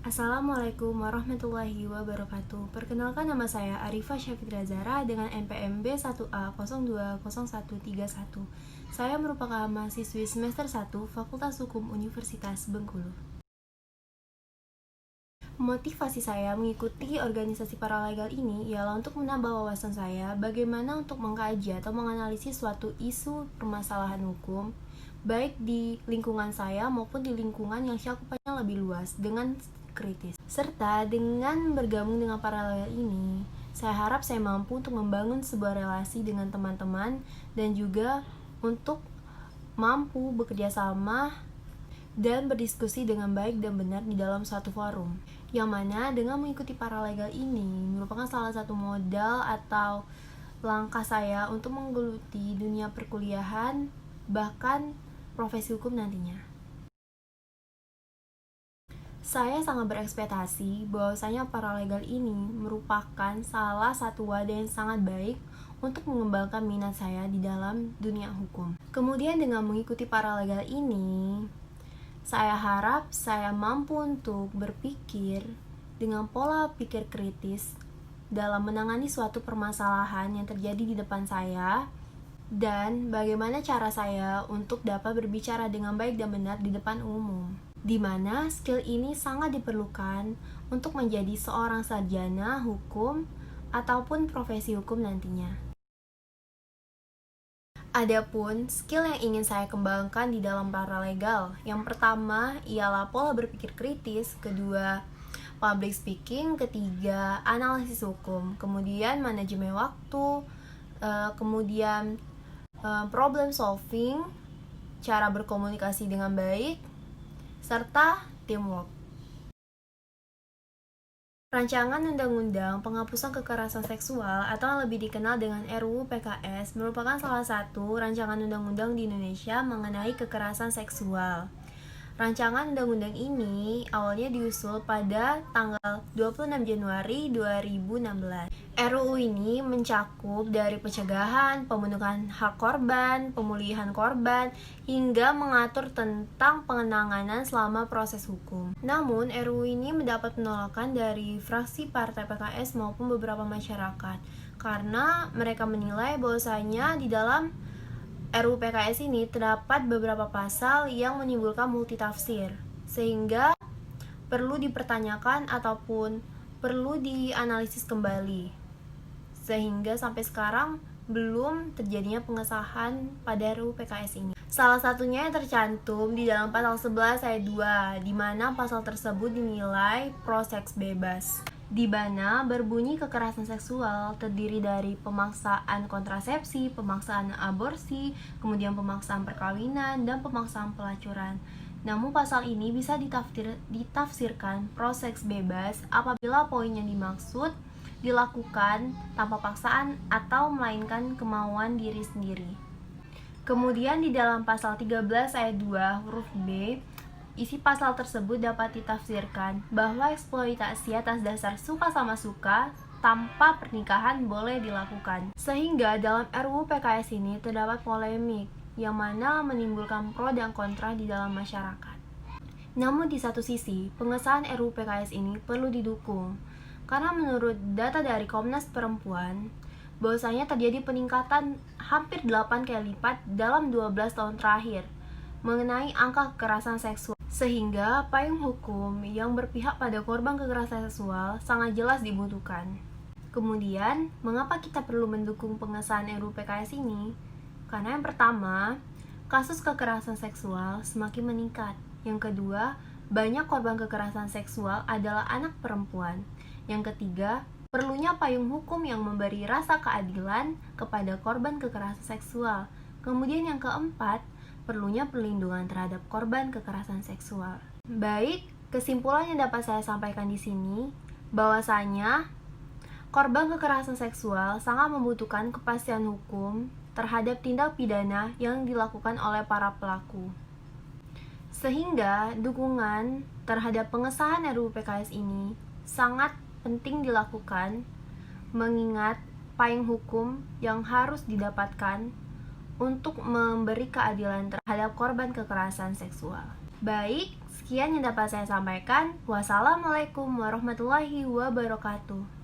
Assalamualaikum warahmatullahi wabarakatuh. Perkenalkan, nama saya Arifah Syafitra Zara dengan NPM B1A020131. Saya merupakan mahasiswi semester 1 Fakultas Hukum Universitas Bengkulu. Motivasi saya mengikuti organisasi paralegal ini ialah untuk menambah wawasan saya bagaimana untuk mengkaji atau menganalisis suatu isu permasalahan hukum, baik di lingkungan saya maupun di lingkungan yang cakupannya lebih luas dengan kritis. Serta dengan bergabung dengan paralegal ini, saya harap saya mampu untuk membangun sebuah relasi dengan teman-teman dan juga untuk mampu bekerja sama dan berdiskusi dengan baik dan benar di dalam suatu forum, yang mana dengan mengikuti paralegal ini merupakan salah satu modal atau langkah saya untuk menggeluti dunia perkuliahan, bahkan profesi hukum nantinya. Saya sangat berekspektasi bahwasanya paralegal ini merupakan salah satu wadah yang sangat baik untuk mengembangkan minat saya di dalam dunia hukum. Kemudian dengan mengikuti paralegal ini, saya harap saya mampu untuk berpikir dengan pola pikir kritis dalam menangani suatu permasalahan yang terjadi di depan saya, dan bagaimana cara saya untuk dapat berbicara dengan baik dan benar di depan umum, di mana skill ini sangat diperlukan untuk menjadi seorang sarjana hukum ataupun profesi hukum nantinya. Adapun skill yang ingin saya kembangkan di dalam paralegal, yang pertama ialah pola berpikir kritis, kedua public speaking, ketiga analisis hukum, kemudian manajemen waktu, kemudian problem solving, cara berkomunikasi dengan baik, serta teamwork. Rancangan Undang-Undang Penghapusan Kekerasan Seksual atau yang lebih dikenal dengan RUU PKS merupakan salah satu rancangan undang-undang di Indonesia mengenai kekerasan seksual. Rancangan undang-undang ini awalnya diusul pada tanggal 26 Januari 2016. RUU ini mencakup dari pencegahan, pemenuhan hak korban, pemulihan korban, hingga mengatur tentang pengenanganan selama proses hukum. Namun, RUU ini mendapat penolakan dari fraksi partai PKS maupun beberapa masyarakat, karena mereka menilai bahwasanya di dalam RUU PKS ini terdapat beberapa pasal yang menimbulkan multitafsir, sehingga perlu dipertanyakan ataupun perlu dianalisis kembali, sehingga sampai sekarang belum terjadinya pengesahan pada RUU PKS ini. Salah satunya yang tercantum di dalam pasal 11 ayat 2, di mana pasal tersebut dinilai pro-seks bebas, di mana berbunyi kekerasan seksual terdiri dari pemaksaan kontrasepsi, pemaksaan aborsi, kemudian pemaksaan perkawinan, dan pemaksaan pelacuran. Namun pasal ini bisa ditafsirkan pro-seks bebas apabila poin yang dimaksud dilakukan tanpa paksaan atau melainkan kemauan diri sendiri. Kemudian di dalam pasal 13 ayat 2 huruf B, isi pasal tersebut dapat ditafsirkan bahwa eksploitasi atas dasar suka sama suka tanpa pernikahan boleh dilakukan. Sehingga dalam RUU PKS ini terdapat polemik yang mana menimbulkan pro dan kontra di dalam masyarakat. Namun di satu sisi, pengesahan RUU PKS ini perlu didukung, karena menurut data dari Komnas Perempuan, bahwasanya terjadi peningkatan hampir 8 kali lipat dalam 12 tahun terakhir mengenai angka kekerasan seksual, sehingga payung hukum yang berpihak pada korban kekerasan seksual sangat jelas dibutuhkan. Kemudian, mengapa kita perlu mendukung pengesahan RUU PKS ini? Karena yang pertama, kasus kekerasan seksual semakin meningkat. Yang kedua, banyak korban kekerasan seksual adalah anak perempuan. Yang ketiga, perlunya payung hukum yang memberi rasa keadilan kepada korban kekerasan seksual. Kemudian yang keempat, perlunya perlindungan terhadap korban kekerasan seksual. Baik, kesimpulan yang dapat saya sampaikan di sini bahwasanya korban kekerasan seksual sangat membutuhkan kepastian hukum terhadap tindak pidana yang dilakukan oleh para pelaku. Sehingga dukungan terhadap pengesahan RUU PKS ini sangat penting dilakukan, mengingat payung hukum yang harus didapatkan untuk memberi keadilan terhadap korban kekerasan seksual. Baik, sekian yang dapat saya sampaikan. Wassalamualaikum warahmatullahi wabarakatuh.